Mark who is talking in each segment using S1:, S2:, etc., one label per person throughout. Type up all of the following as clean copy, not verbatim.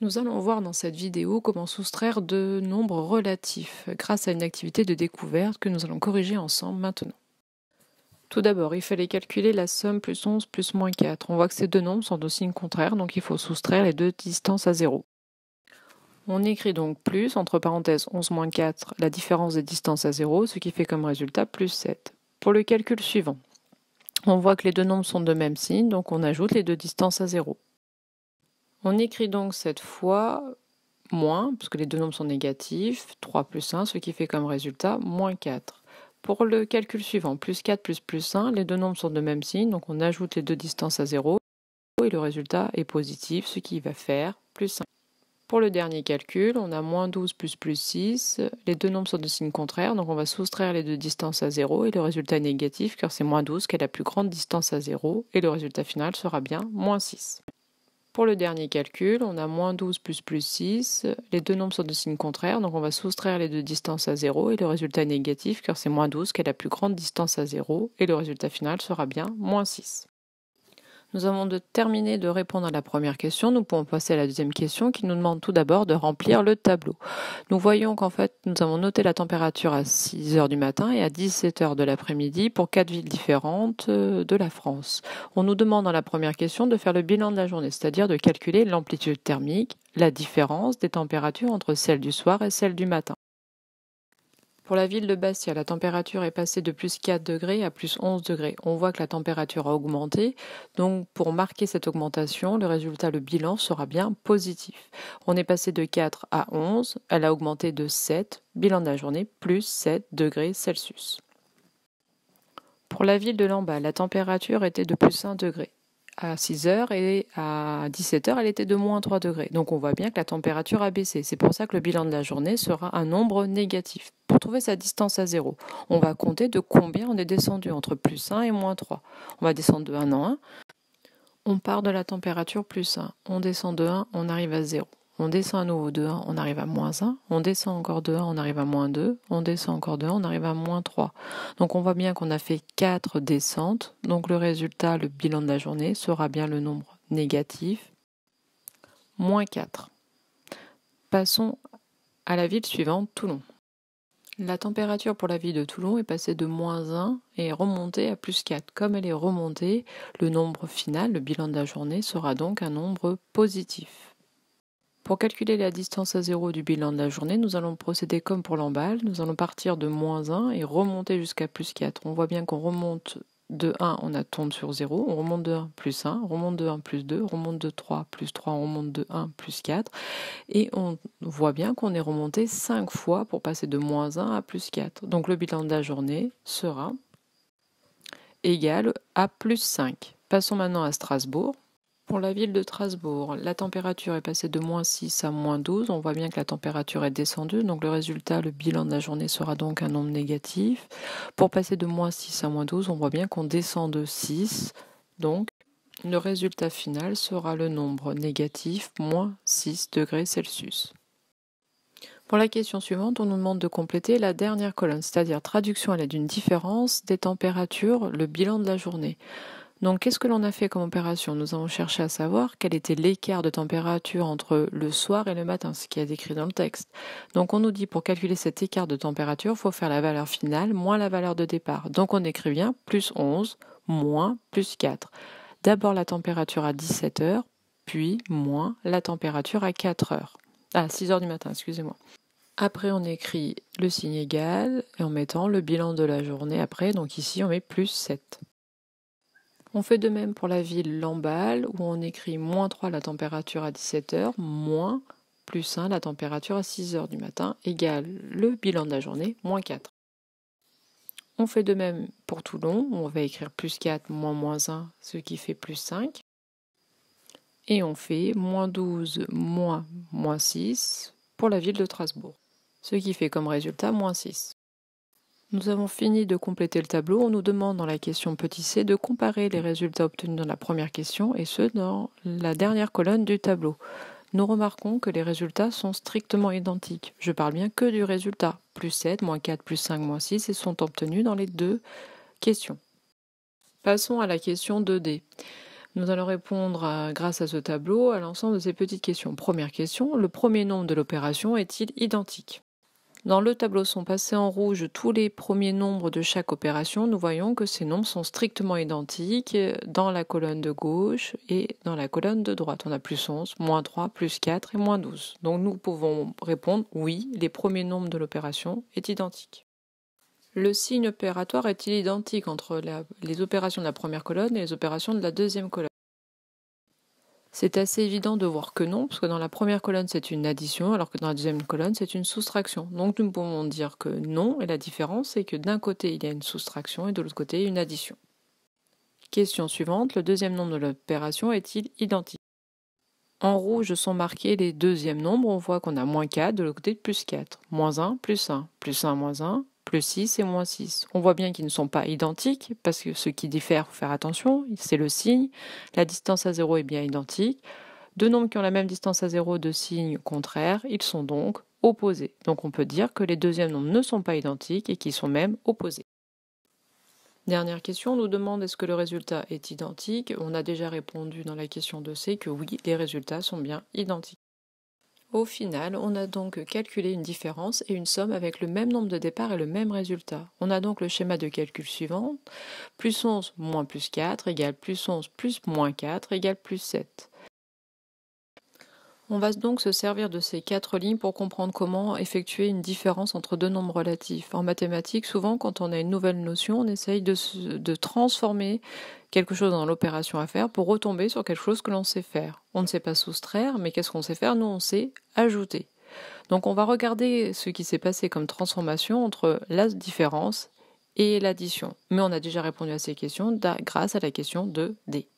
S1: Nous allons voir dans cette vidéo comment soustraire de nombres relatifs grâce à une activité de découverte que nous allons corriger ensemble maintenant. Tout d'abord, il fallait calculer la somme plus 11 plus moins 4. On voit que ces deux nombres sont de signe contraire, donc il faut soustraire les deux distances à 0. On écrit donc plus, entre parenthèses 11 moins 4, la différence des distances à 0, ce qui fait comme résultat plus 7. Pour le calcul suivant, on voit que les deux nombres sont de même signe, donc on ajoute les deux distances à 0. On écrit donc cette fois moins, puisque les deux nombres sont négatifs, 3 plus 1, ce qui fait comme résultat moins 4. Pour le calcul suivant, plus 4 plus 1, les deux nombres sont de même signe, donc on ajoute les deux distances à 0, et le résultat est positif, ce qui va faire plus 5. Pour le dernier calcul, on a moins 12 plus 6, les deux nombres sont de signe contraire, donc on va soustraire les deux distances à 0, et le résultat est négatif, car c'est moins 12 qui est la plus grande distance à 0, et le résultat final sera bien moins 6. Pour le dernier calcul, on a moins 12 plus 6, les deux nombres sont de signe contraire, donc on va soustraire les deux distances à 0, et le résultat est négatif, car c'est moins 12 qui est la plus grande distance à 0, et le résultat final sera bien moins 6. Nous avons terminé de répondre à la première question, nous pouvons passer à la deuxième question qui nous demande tout d'abord de remplir le tableau. Nous voyons qu'en fait, nous avons noté la température à 6 h du matin et à 17 h de l'après-midi pour 4 villes différentes de la France. On nous demande dans la première question de faire le bilan de la journée, c'est-à-dire de calculer l'amplitude thermique, la différence des températures entre celle du soir et celle du matin. Pour la ville de Bastia, la température est passée de plus 4 degrés à plus 11 degrés. On voit que la température a augmenté, donc pour marquer cette augmentation, le bilan sera bien positif. On est passé de 4 à 11, elle a augmenté de 7, bilan de la journée, plus 7 degrés Celsius. Pour la ville de Lamballe, la température était de plus 1 degré. À 6 h et à 17 h, elle était de moins 3 degrés. Donc on voit bien que la température a baissé. C'est pour ça que le bilan de la journée sera un nombre négatif. Pour trouver sa distance à 0, on va compter de combien on est descendu entre plus 1 et moins 3. On va descendre de 1 en 1. On part de la température plus 1. On descend de 1, on arrive à 0. On descend à nouveau de 1, on arrive à moins 1. On descend encore de 1, on arrive à moins 2. On descend encore de 1, on arrive à moins 3. Donc on voit bien qu'on a fait 4 descentes. Donc le résultat, le bilan de la journée, sera bien le nombre négatif, moins 4. Passons à la ville suivante, Toulon. La température pour la ville de Toulon est passée de moins 1 et est remontée à plus 4. Comme elle est remontée, le nombre final, le bilan de la journée, sera donc un nombre positif. Pour calculer la distance à 0 du bilan de la journée, nous allons procéder comme pour Lamballe. Nous allons partir de moins 1 et remonter jusqu'à plus 4. On voit bien qu'on remonte de 1, on tombe sur 0. On remonte de 1, plus 1. On remonte de 1, plus 2. On remonte de 3, plus 3. On remonte de 1, plus 4. Et on voit bien qu'on est remonté 5 fois pour passer de moins 1 à plus 4. Donc le bilan de la journée sera égal à plus 5. Passons maintenant à Strasbourg. Pour la ville de Strasbourg, la température est passée de moins 6 à moins 12. On voit bien que la température est descendue, donc le résultat, le bilan de la journée sera donc un nombre négatif. Pour passer de moins 6 à moins 12, on voit bien qu'on descend de 6, donc le résultat final sera le nombre négatif, moins 6 degrés Celsius. Pour la question suivante, on nous demande de compléter la dernière colonne, c'est-à-dire traduction à l'aide d'une différence des températures, le bilan de la journée. Donc, qu'est-ce que l'on a fait comme opération? Nous avons cherché à savoir quel était l'écart de température entre le soir et le matin, ce qui est décrit dans le texte. Donc, on nous dit pour calculer cet écart de température, il faut faire la valeur finale moins la valeur de départ. Donc, on écrit bien plus 11 moins plus 4. D'abord la température à 17 h, puis moins la température à 4 h. À 6 h du matin, excusez-moi. Après, on écrit le signe égal et en mettant le bilan de la journée après. Donc ici, on met plus 7. On fait de même pour la ville Lamballe, où on écrit moins 3 la température à 17 h, moins plus 1 la température à 6 h du matin, égale le bilan de la journée, moins 4. On fait de même pour Toulon, où on va écrire plus 4 moins 1, ce qui fait plus 5. Et on fait moins 12 moins 6 pour la ville de Strasbourg, ce qui fait comme résultat moins 6. Nous avons fini de compléter le tableau. On nous demande dans la question petit c de comparer les résultats obtenus dans la première question et ceux dans la dernière colonne du tableau. Nous remarquons que les résultats sont strictement identiques. Je parle bien que du résultat. Plus 7, moins 4, plus 5, moins 6 et sont obtenus dans les deux questions. Passons à la question 2D. Nous allons répondre grâce à ce tableau à l'ensemble de ces petites questions. Première question, le premier nombre de l'opération est-il identique? Dans le tableau sont passés en rouge tous les premiers nombres de chaque opération. Nous voyons que ces nombres sont strictement identiques dans la colonne de gauche et dans la colonne de droite. On a plus 11, moins 3, plus 4 et moins 12. Donc nous pouvons répondre oui, les premiers nombres de l'opération est identique. Le signe opératoire est-il identique entre les opérations de la première colonne et les opérations de la deuxième colonne? C'est assez évident de voir que non, parce que dans la première colonne, c'est une addition, alors que dans la deuxième colonne, c'est une soustraction. Donc nous pouvons dire que non, et la différence, c'est que d'un côté, il y a une soustraction, et de l'autre côté, une addition. Question suivante, le deuxième nombre de l'opération est-il identique? En rouge sont marqués les deuxièmes nombres, on voit qu'on a moins 4 de l'autre côté de plus 4, moins 1, plus 1, plus 1, moins 1, plus 6 et moins 6. On voit bien qu'ils ne sont pas identiques, parce que ce qui diffère, il faut faire attention, c'est le signe. La distance à 0 est bien identique. Deux nombres qui ont la même distance à 0 de signe contraire, ils sont donc opposés. Donc on peut dire que les deuxièmes nombres ne sont pas identiques et qu'ils sont même opposés. Dernière question, on nous demande est-ce que le résultat est identique? On a déjà répondu dans la question 2C que oui, les résultats sont bien identiques. Au final, on a donc calculé une différence et une somme avec le même nombre de départ et le même résultat. On a donc le schéma de calcul suivant. Plus 11 moins plus 4 égale plus 11 plus moins 4 égale plus 7. On va donc se servir de ces 4 lignes pour comprendre comment effectuer une différence entre deux nombres relatifs. En mathématiques, souvent, quand on a une nouvelle notion, on essaye de transformer quelque chose dans l'opération à faire pour retomber sur quelque chose que l'on sait faire. On ne sait pas soustraire, mais qu'est-ce qu'on sait faire? Nous, on sait ajouter. Donc on va regarder ce qui s'est passé comme transformation entre la différence et l'addition. Mais on a déjà répondu à ces questions grâce à la question de D.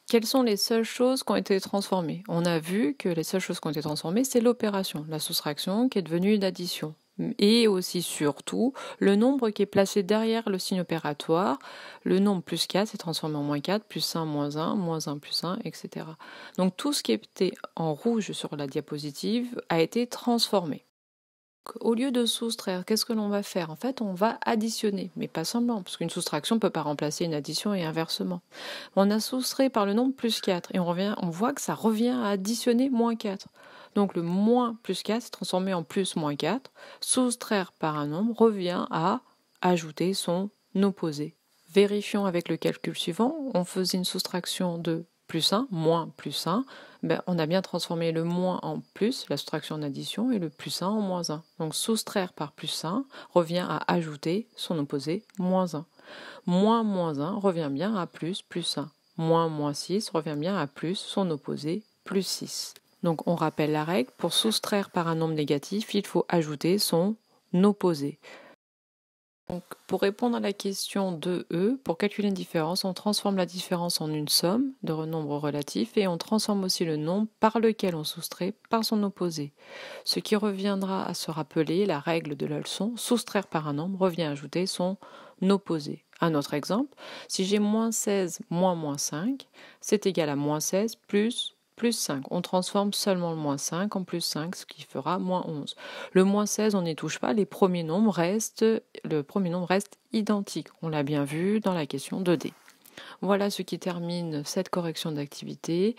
S1: Quelles sont les seules choses qui ont été transformées? On a vu que les seules choses qui ont été transformées, c'est l'opération, la soustraction qui est devenue une addition. Et aussi, surtout, le nombre qui est placé derrière le signe opératoire. Le nombre plus 4 s'est transformé en moins 4, plus 1, moins 1 plus 1, etc. Donc tout ce qui était en rouge sur la diapositive a été transformé. Au lieu de soustraire, qu'est-ce que l'on va faire? En fait, on va additionner, mais pas semblant, parce qu'une soustraction ne peut pas remplacer une addition et inversement. On a soustrait par le nombre plus 4, et on voit que ça revient à additionner moins 4. Donc le moins plus 4 s'est transformé en plus moins 4. Soustraire par un nombre revient à ajouter son opposé. Vérifions avec le calcul suivant, on faisait une soustraction de plus 1, moins plus 1, on a bien transformé le moins en plus, la soustraction en addition, et le plus 1 en moins 1. Donc soustraire par plus 1 revient à ajouter son opposé, moins 1. Moins 1 revient bien à plus 1. Moins 6 revient bien à plus son opposé, plus 6. Donc on rappelle la règle, pour soustraire par un nombre négatif, il faut ajouter son opposé. Donc, pour répondre à la question 2E, pour calculer une différence, on transforme la différence en une somme de nombres relatifs et on transforme aussi le nombre par lequel on soustrait par son opposé. Ce qui reviendra à se rappeler la règle de la leçon, soustraire par un nombre revient à ajouter son opposé. Un autre exemple, si j'ai moins 16 moins 5, c'est égal à moins 16 plus 5. On transforme seulement le moins 5 en plus 5, ce qui fera moins 11. Le moins 16, on n'y touche pas, le premier nombre reste identique. On l'a bien vu dans la question 2D. Voilà ce qui termine cette correction d'activité.